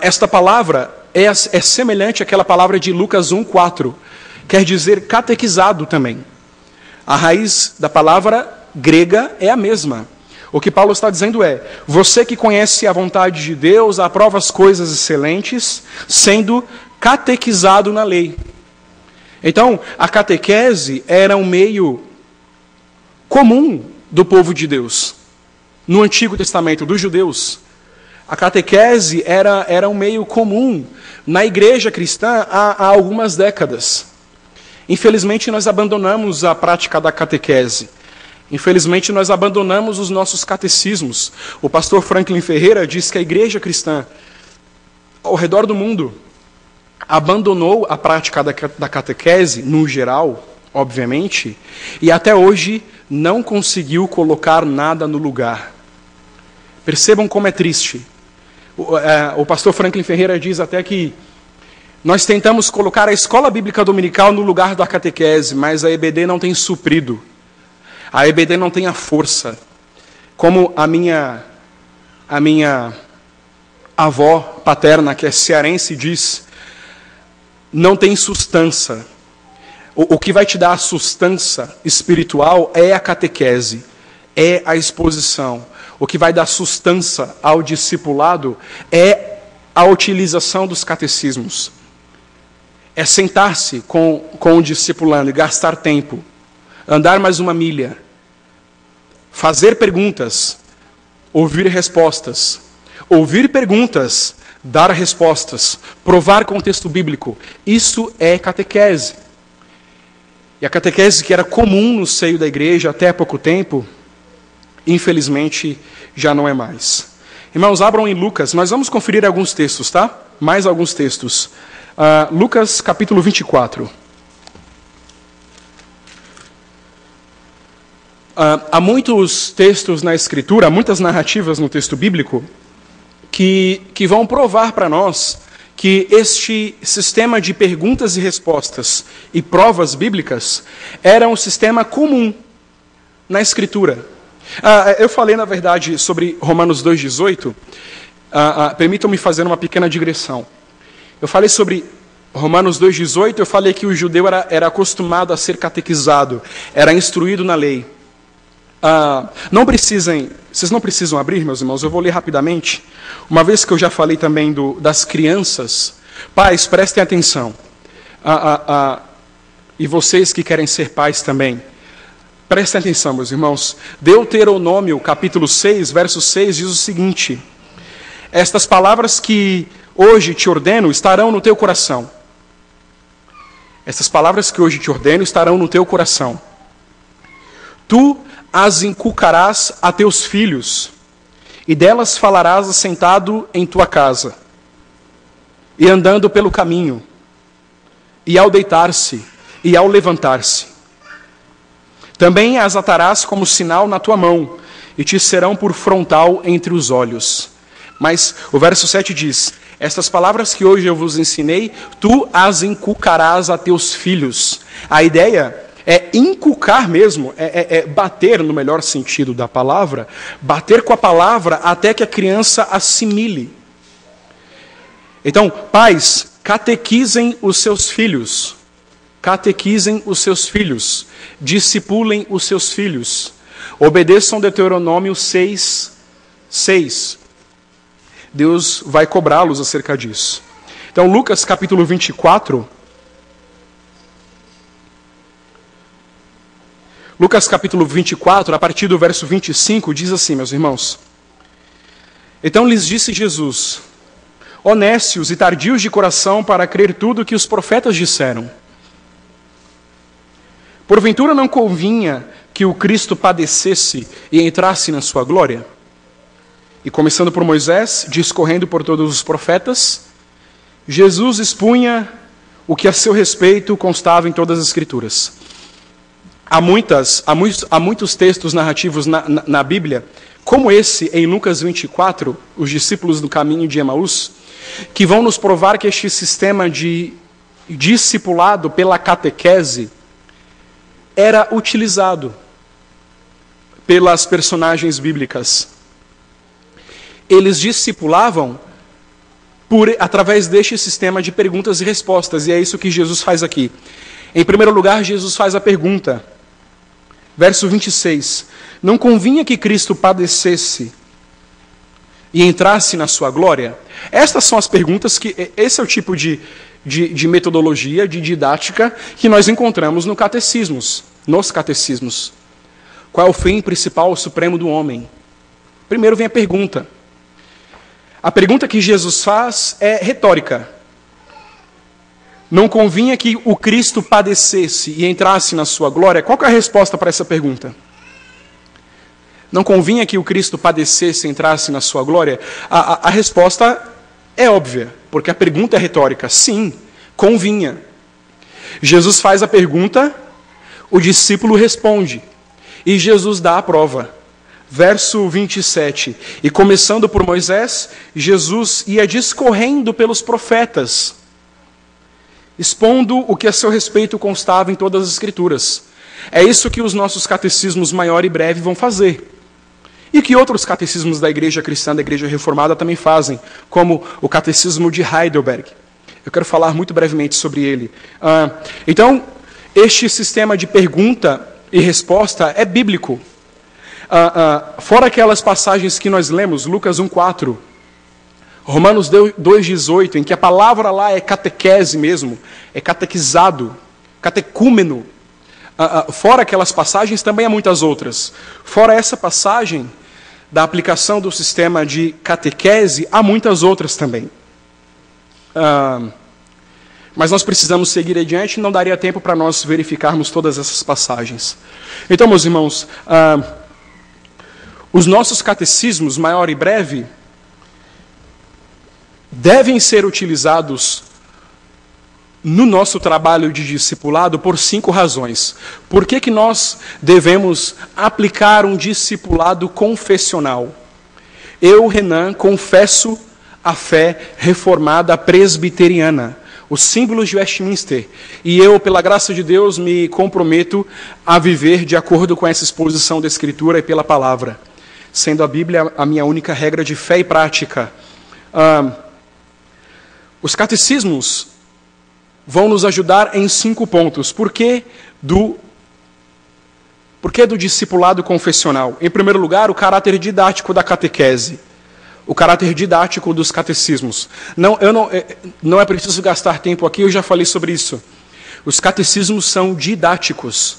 Esta palavra é semelhante àquela palavra de Lucas 1:4. Quer dizer catequizado também. A raiz da palavra grega é a mesma. O que Paulo está dizendo é, você que conhece a vontade de Deus, aprova as coisas excelentes, sendo catequizado na lei. Então, a catequese era um meio comum do povo de Deus. No Antigo Testamento, dos judeus. A catequese era um meio comum na igreja cristã há algumas décadas. Infelizmente, nós abandonamos a prática da catequese. Infelizmente, nós abandonamos os nossos catecismos. O pastor Franklin Ferreira diz que a igreja cristã, ao redor do mundo, abandonou a prática da catequese, no geral, obviamente, e até hoje não conseguiu colocar nada no lugar. Percebam como é triste. O pastor Franklin Ferreira diz até que nós tentamos colocar a escola bíblica dominical no lugar da catequese, mas a EBD não tem suprido. A EBD não tem a força. Como a minha avó paterna, que é cearense, diz, não tem sustância. O que vai te dar a sustância espiritual é a catequese, é a exposição. O que vai dar sustância ao discipulado é a utilização dos catecismos. É sentar-se com o discipulando e gastar tempo, andar mais uma milha, fazer perguntas, ouvir respostas, ouvir perguntas, dar respostas, provar contexto bíblico. Isso é catequese. E a catequese que era comum no seio da igreja até há pouco tempo, infelizmente, já não é mais. Irmãos, abram em Lucas. Nós vamos conferir alguns textos, tá? Mais alguns textos. Lucas, capítulo 24. Há muitos textos na Escritura, muitas narrativas no texto bíblico, que vão provar para nós que este sistema de perguntas e respostas e provas bíblicas era um sistema comum na Escritura. Eu falei, na verdade, sobre Romanos 2,18. Permitam-me fazer uma pequena digressão. Eu falei sobre Romanos 2,18, eu falei que o judeu era acostumado a ser catequizado, era instruído na lei. Vocês não precisam abrir, meus irmãos, eu vou ler rapidamente. Uma vez que eu já falei também das crianças, pais, prestem atenção. E vocês que querem ser pais também, prestem atenção, meus irmãos. Deuteronômio, capítulo 6, verso 6, diz o seguinte: estas palavras que hoje te ordeno estarão no teu coração. Estas palavras que hoje te ordeno estarão no teu coração. Tu as inculcarás a teus filhos, e delas falarás assentado em tua casa, e andando pelo caminho, e ao deitar-se, e ao levantar-se. Também as atarás como sinal na tua mão, e te serão por frontal entre os olhos. Mas o verso 7 diz: estas palavras que hoje eu vos ensinei, tu as inculcarás a teus filhos. A ideia é inculcar mesmo, é bater no melhor sentido da palavra, bater com a palavra até que a criança assimile. Então, pais, catequizem os seus filhos. Catequizem os seus filhos. Discipulem os seus filhos. Obedeçam Deuteronômio 6:6. Deus vai cobrá-los acerca disso. Então, Lucas capítulo 24. Lucas capítulo 24, a partir do verso 25, diz assim, meus irmãos. Então lhes disse Jesus: honestos e tardios de coração para crer tudo que os profetas disseram. Porventura não convinha que o Cristo padecesse e entrasse na sua glória? E começando por Moisés, discorrendo por todos os profetas, Jesus expunha o que a seu respeito constava em todas as Escrituras. Há muitos textos narrativos na Bíblia, como esse em Lucas 24, os discípulos do caminho de Emaús, que vão nos provar que este sistema de discipulado pela catequese era utilizado pelas personagens bíblicas. Eles discipulavam através deste sistema de perguntas e respostas, e é isso que Jesus faz aqui. Em primeiro lugar, Jesus faz a pergunta. Verso 26. Não convinha que Cristo padecesse e entrasse na sua glória? Estas são as perguntas esse é o tipo de metodologia, de didática que nós encontramos nos catecismos. Qual é o fim principal, supremo do homem? Primeiro vem a pergunta. A pergunta que Jesus faz é retórica. Não convinha que o Cristo padecesse e entrasse na sua glória? Qual que é a resposta para essa pergunta? Não convinha que o Cristo padecesse e entrasse na sua glória? A resposta é óbvia, porque a pergunta é retórica. Sim, convinha. Jesus faz a pergunta, o discípulo responde, e Jesus dá a prova. Verso 27. E começando por Moisés, Jesus ia discorrendo pelos profetas, expondo o que a seu respeito constava em todas as Escrituras. É isso que os nossos catecismos maior e breve vão fazer. E que outros catecismos da Igreja Cristã, da Igreja Reformada também fazem, como o Catecismo de Heidelberg. Eu quero falar muito brevemente sobre ele. Então, este sistema de pergunta e resposta é bíblico. Fora aquelas passagens que nós lemos, Lucas 1:4, Romanos 2:18, em que a palavra lá é catequese mesmo, é catequizado, catecúmeno. Fora aquelas passagens, também há muitas outras. Fora essa passagem da aplicação do sistema de catequese, há muitas outras também. Mas nós precisamos seguir adiante, não daria tempo para nós verificarmos todas essas passagens. Então, meus irmãos, os nossos catecismos, maior e breve, devem ser utilizados no nosso trabalho de discipulado por 5 razões. Por que nós devemos aplicar um discipulado confessional? Eu, Renan, confesso a fé reformada presbiteriana, os símbolos de Westminster, e eu, pela graça de Deus, me comprometo a viver de acordo com essa exposição da Escritura e pela palavra, sendo a Bíblia a minha única regra de fé e prática. Os catecismos vão nos ajudar em 5 pontos. Por que do discipulado confessional? Em primeiro lugar, o caráter didático da catequese. O caráter didático dos catecismos. Não é preciso gastar tempo aqui, eu já falei sobre isso. Os catecismos são didáticos.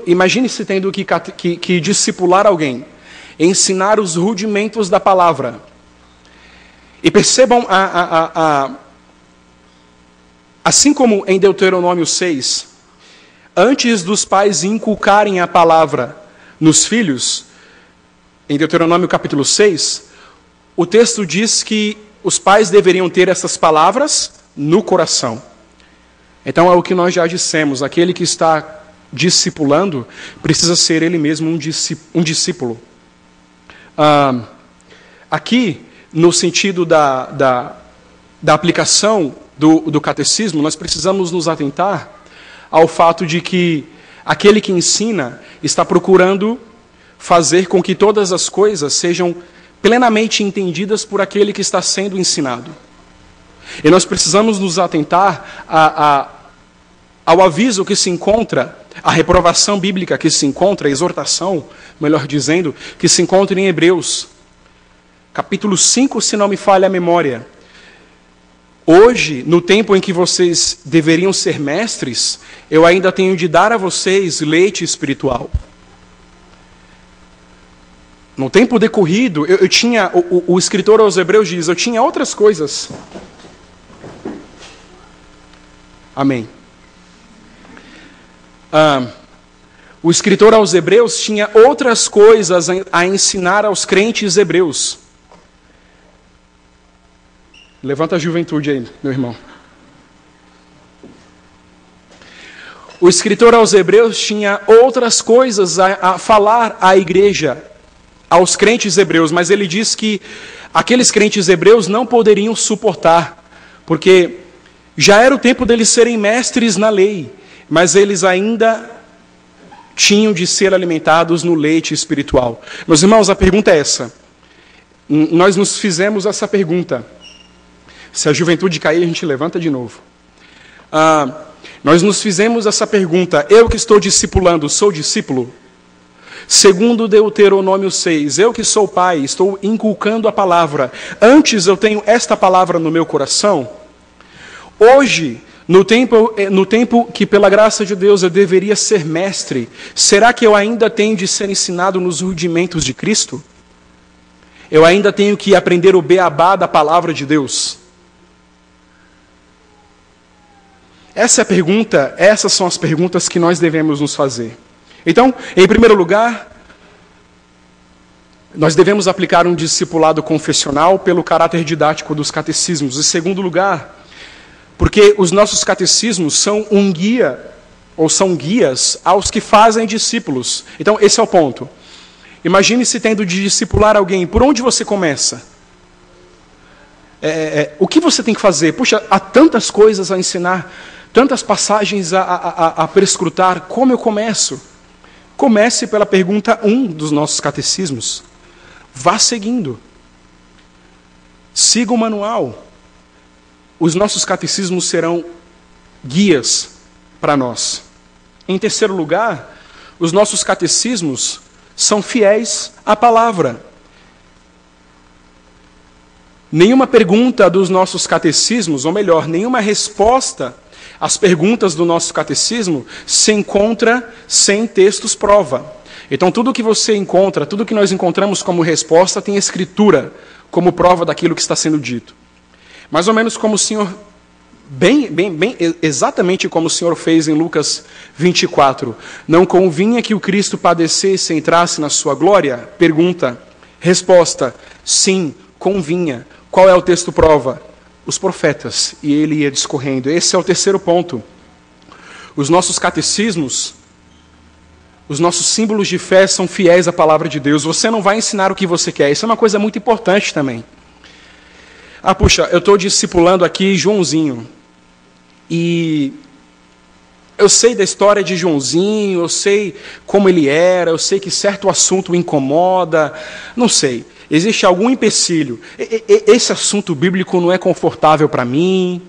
Imagine-se tendo que discipular alguém, ensinar os rudimentos da palavra. E percebam, assim como em Deuteronômio 6, Antes dos pais inculcarem a palavra nos filhos, em Deuteronômio capítulo 6, o texto diz que os pais deveriam ter essas palavras no coração. Então é o que nós já dissemos, aquele que está discipulando precisa ser ele mesmo um discípulo. Aqui, no sentido da aplicação do catecismo, nós precisamos nos atentar ao fato de que aquele que ensina está procurando fazer com que todas as coisas sejam plenamente entendidas por aquele que está sendo ensinado. E nós precisamos nos atentar ao aviso que se encontra, a reprovação bíblica que se encontra, a exortação, melhor dizendo, que se encontra em Hebreus, capítulo 5, se não me falha a memória. Hoje, no tempo em que vocês deveriam ser mestres, eu ainda tenho de dar a vocês leite espiritual. No tempo decorrido, eu tinha, o escritor aos Hebreus diz, eu tinha outras coisas. Amém. O escritor aos Hebreus tinha outras coisas a ensinar aos crentes hebreus. Levanta a juventude aí, meu irmão. O escritor aos Hebreus tinha outras coisas a falar à igreja, aos crentes hebreus, mas ele diz que aqueles crentes hebreus não poderiam suportar, porque já era o tempo deles serem mestres na lei, mas eles ainda tinham de ser alimentados no leite espiritual. Meus irmãos, a pergunta é essa. Nós nos fizemos essa pergunta. Se a juventude cair, a gente levanta de novo. Nós nos fizemos essa pergunta. Eu que estou discipulando, sou discípulo? Segundo Deuteronômio 6, eu que sou pai, estou inculcando a palavra. Antes eu tenho esta palavra no meu coração. Hoje, no tempo que pela graça de Deus eu deveria ser mestre, será que eu ainda tenho de ser ensinado nos rudimentos de Cristo? Eu ainda tenho que aprender o beabá da palavra de Deus? Essa é a pergunta, essas são as perguntas que nós devemos nos fazer. Então, em primeiro lugar, nós devemos aplicar um discipulado confessional pelo caráter didático dos catecismos. Em segundo lugar, porque os nossos catecismos são um guia, ou são guias aos que fazem discípulos. Então, esse é o ponto. Imagine-se tendo de discipular alguém. Por onde você começa? O que você tem que fazer? Puxa, há tantas coisas a ensinar, tantas passagens a perscrutar. Como eu começo? Comece pela pergunta 1 dos nossos catecismos. Vá seguindo. Siga o manual. Os nossos catecismos serão guias para nós. Em terceiro lugar, os nossos catecismos são fiéis à palavra. Nenhuma pergunta dos nossos catecismos, ou melhor, nenhuma resposta às perguntas do nosso catecismo se encontra sem textos prova. Então tudo que você encontra, tudo que nós encontramos como resposta tem escritura como prova daquilo que está sendo dito. Mais ou menos como o Senhor, exatamente como o Senhor fez em Lucas 24. Não convinha que o Cristo padecesse e entrasse na sua glória? Pergunta. Resposta. Sim, convinha. Qual é o texto prova? Os profetas. E ele ia discorrendo. Esse é o terceiro ponto. Os nossos catecismos, os nossos símbolos de fé são fiéis à palavra de Deus. Você não vai ensinar o que você quer. Isso é uma coisa muito importante também. Puxa, eu estou discipulando aqui Joãozinho. E eu sei da história de Joãozinho, eu sei como ele era, eu sei que certo assunto o incomoda, não sei. Existe algum empecilho. Esse assunto bíblico não é confortável para mim.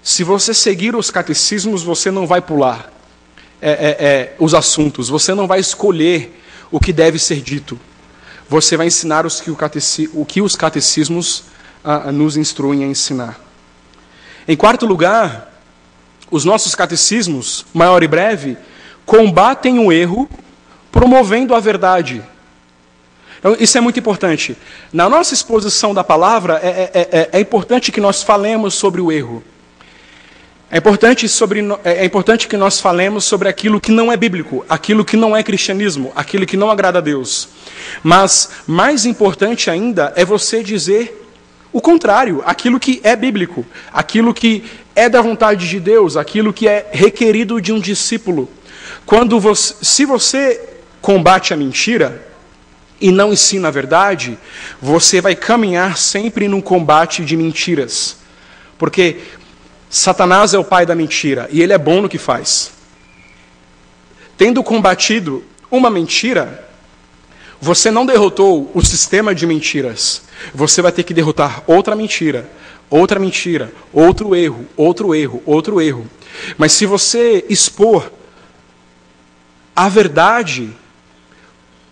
Se você seguir os catecismos, você não vai pular os assuntos, você não vai escolher o que deve ser dito. Você vai ensinar o que os catecismos nos instruem a ensinar. Em quarto lugar, os nossos catecismos, maior e breve, combatem o erro, promovendo a verdade. Então, isso é muito importante. Na nossa exposição da palavra, é importante que nós falemos sobre o erro. É importante que nós falemos sobre aquilo que não é bíblico, aquilo que não é cristianismo, aquilo que não agrada a Deus. Mas mais importante ainda é você dizer o contrário, aquilo que é bíblico, aquilo que é da vontade de Deus, aquilo que é requerido de um discípulo. Se você combate a mentira e não ensina a verdade, você vai caminhar sempre num combate de mentiras. Porque Satanás é o pai da mentira e ele é bom no que faz. Tendo combatido uma mentira, você não derrotou o sistema de mentiras. Você vai ter que derrotar outra mentira, outro erro, outro erro. Mas se você expor a verdade,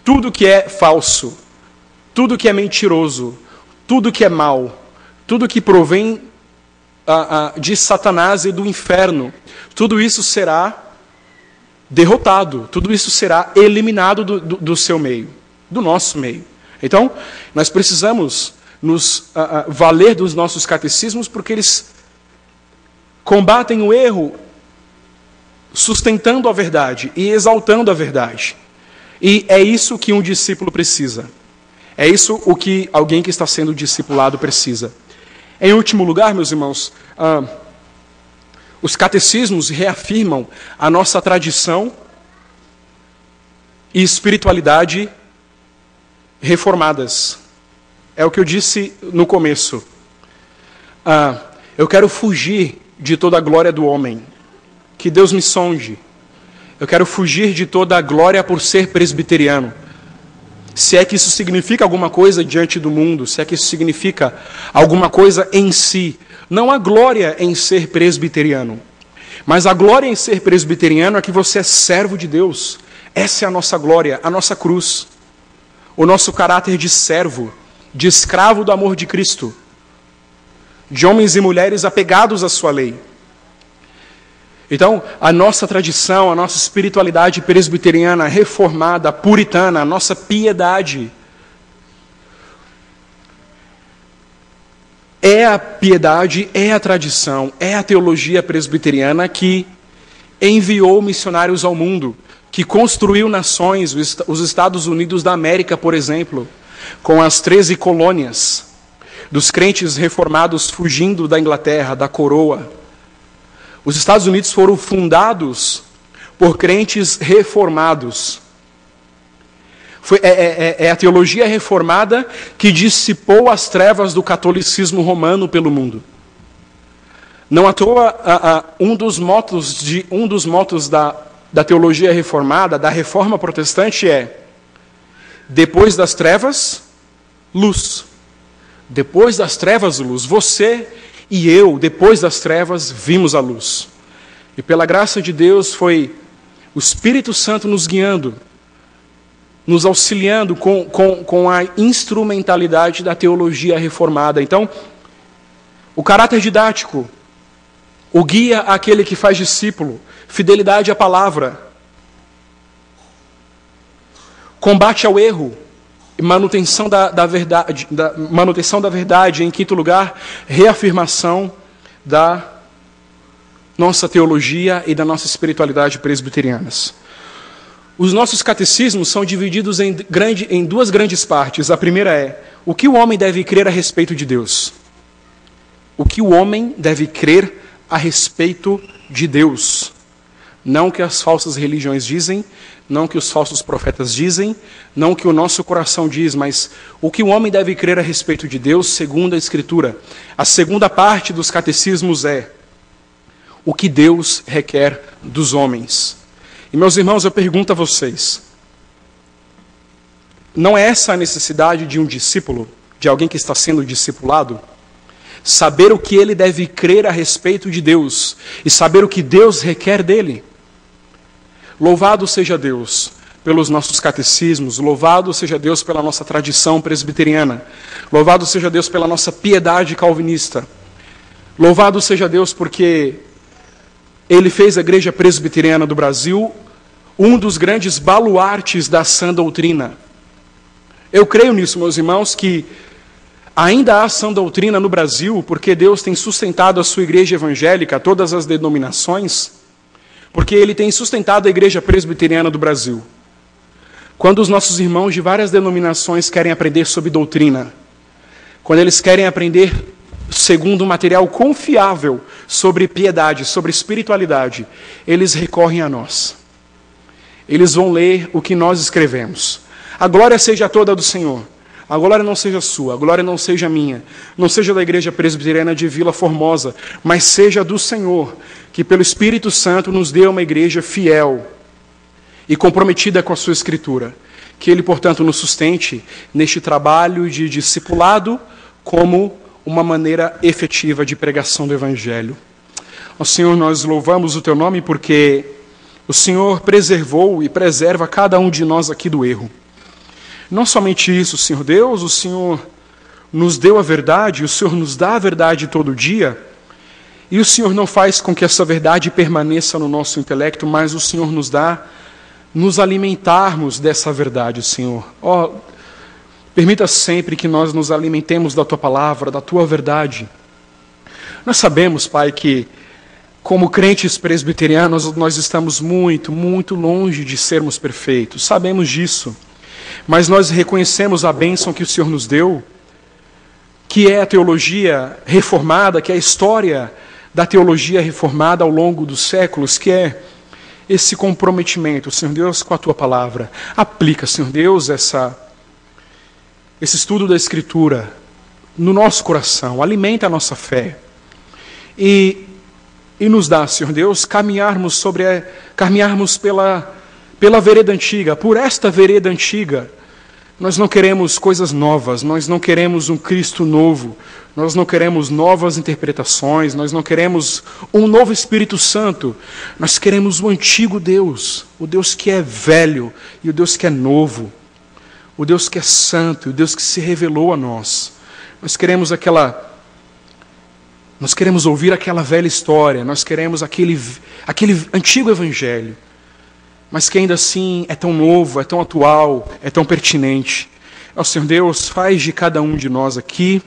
tudo que é falso, tudo que é mentiroso, tudo que é mal, tudo que provém de Satanás e do inferno, tudo isso será derrotado, tudo isso será eliminado do seu meio, do nosso meio. Então, nós precisamos nos valer dos nossos catecismos, porque eles combatem o erro sustentando a verdade e exaltando a verdade. E é isso que um discípulo precisa. É isso o que alguém que está sendo discipulado precisa. Em último lugar, meus irmãos, os catecismos reafirmam a nossa tradição e espiritualidade reformadas. É o que eu disse no começo. Eu quero fugir de toda a glória do homem. Que Deus me sonde. Eu quero fugir de toda a glória por ser presbiteriano. Se é que isso significa alguma coisa diante do mundo, se é que isso significa alguma coisa em si. Não há glória em ser presbiteriano. Mas a glória em ser presbiteriano é que você é servo de Deus. Essa é a nossa glória, a nossa cruz. O nosso caráter de servo, de escravo do amor de Cristo. De homens e mulheres apegados à sua lei. Então, a nossa tradição, a nossa espiritualidade presbiteriana, reformada, puritana, a nossa piedade, é a piedade, é a tradição, é a teologia presbiteriana que enviou missionários ao mundo, que construiu nações, os Estados Unidos da América, por exemplo, com as 13 colônias, dos crentes reformados fugindo da Inglaterra, da coroa. Os Estados Unidos foram fundados por crentes reformados. É a teologia reformada que dissipou as trevas do catolicismo romano pelo mundo. Não à toa, um dos motos da teologia reformada, da reforma protestante é: depois das trevas, luz. Depois das trevas, luz. Você e eu, depois das trevas, vimos a luz. E pela graça de Deus foi o Espírito Santo nos guiando, nos auxiliando com a instrumentalidade da teologia reformada. Então, o caráter didático, o guia àquele que faz discípulo, fidelidade à palavra, combate ao erro, manutenção da verdade, em quinto lugar, reafirmação da nossa teologia e da nossa espiritualidade presbiterianas. Os nossos catecismos são divididos em duas grandes partes. A primeira é: o que o homem deve crer a respeito de Deus? O que o homem deve crer a respeito de Deus? Não o que as falsas religiões dizem, não o que os falsos profetas dizem, não o que o nosso coração diz, mas o que o homem deve crer a respeito de Deus, segundo a Escritura. A segunda parte dos catecismos é: o que Deus requer dos homens. E, meus irmãos, eu pergunto a vocês, não é essa a necessidade de um discípulo, de alguém que está sendo discipulado? Saber o que ele deve crer a respeito de Deus e saber o que Deus requer dele. Louvado seja Deus pelos nossos catecismos, louvado seja Deus pela nossa tradição presbiteriana, louvado seja Deus pela nossa piedade calvinista, louvado seja Deus porque Ele fez a Igreja Presbiteriana do Brasil um dos grandes baluartes da sã doutrina. Eu creio nisso, meus irmãos, que Ainda há sã doutrina no Brasil, porque Deus tem sustentado a sua igreja evangélica, todas as denominações, porque Ele tem sustentado a igreja presbiteriana do Brasil. Quando os nossos irmãos de várias denominações querem aprender sobre doutrina, quando eles querem aprender segundo um material confiável sobre piedade, sobre espiritualidade, eles recorrem a nós. Eles vão ler o que nós escrevemos. A glória seja toda do Senhor. A glória não seja sua, a glória não seja minha, não seja da igreja presbiteriana de Vila Formosa, mas seja do Senhor, que pelo Espírito Santo nos dê uma igreja fiel e comprometida com a sua Escritura. Que Ele, portanto, nos sustente neste trabalho de discipulado como uma maneira efetiva de pregação do Evangelho. Ó Senhor, nós louvamos o Teu nome porque o Senhor preservou e preserva cada um de nós aqui do erro. Não somente isso, Senhor Deus, o Senhor nos deu a verdade, o Senhor nos dá a verdade todo dia, e o Senhor não faz com que essa verdade permaneça no nosso intelecto, mas o Senhor nos dá nos alimentarmos dessa verdade, Senhor. Ó, permita sempre que nós nos alimentemos da Tua palavra, da Tua verdade. Nós sabemos, Pai, que como crentes presbiterianos nós estamos muito, muito longe de sermos perfeitos. Sabemos disso. Mas nós reconhecemos a bênção que o Senhor nos deu, que é a teologia reformada, que é a história da teologia reformada ao longo dos séculos, que é esse comprometimento, Senhor Deus, com a Tua palavra. Aplica, Senhor Deus, esse estudo da Escritura no nosso coração, alimenta a nossa fé e nos dá, Senhor Deus, caminharmos pela vereda antiga, por esta vereda antiga. Nós não queremos coisas novas, nós não queremos um Cristo novo, nós não queremos novas interpretações, nós não queremos um novo Espírito Santo, nós queremos o antigo Deus, o Deus que é velho e o Deus que é novo, o Deus que é santo, o Deus que se revelou a nós. Nós queremos ouvir aquela velha história, nós queremos aquele antigo evangelho, mas que ainda assim é tão novo, é tão atual, é tão pertinente. Ó Senhor Deus, faz de cada um de nós aqui,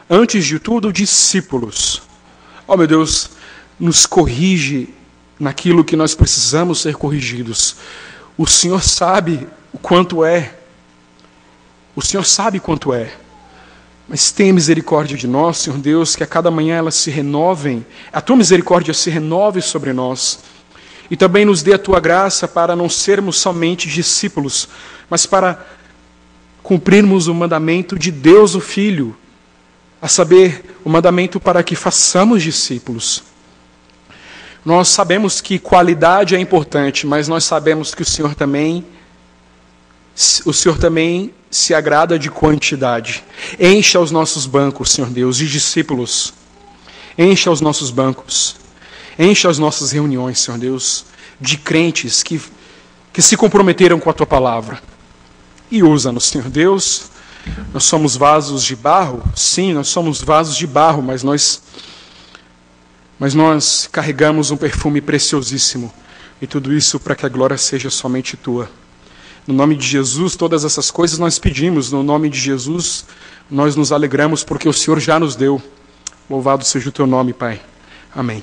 antes de tudo, discípulos. Ó meu Deus, nos corrige naquilo que nós precisamos ser corrigidos. O Senhor sabe o quanto é. O Senhor sabe quanto é. Mas tenha misericórdia de nós, Senhor Deus, que a cada manhã elas se renovem, a Tua misericórdia se renove sobre nós. E também nos dê a Tua graça para não sermos somente discípulos, mas para cumprirmos o mandamento de Deus o Filho, a saber, o mandamento para que façamos discípulos. Nós sabemos que qualidade é importante, mas nós sabemos que o Senhor também se agrada de quantidade. Encha os nossos bancos, Senhor Deus, de discípulos. Encha os nossos bancos. Encha as nossas reuniões, Senhor Deus, de crentes que se comprometeram com a Tua palavra. E usa-nos, Senhor Deus. Nós somos vasos de barro? Sim, nós somos vasos de barro, mas nós carregamos um perfume preciosíssimo. E tudo isso para que a glória seja somente Tua. No nome de Jesus, todas essas coisas nós pedimos. No nome de Jesus, nós nos alegramos porque o Senhor já nos deu. Louvado seja o Teu nome, Pai. Amém.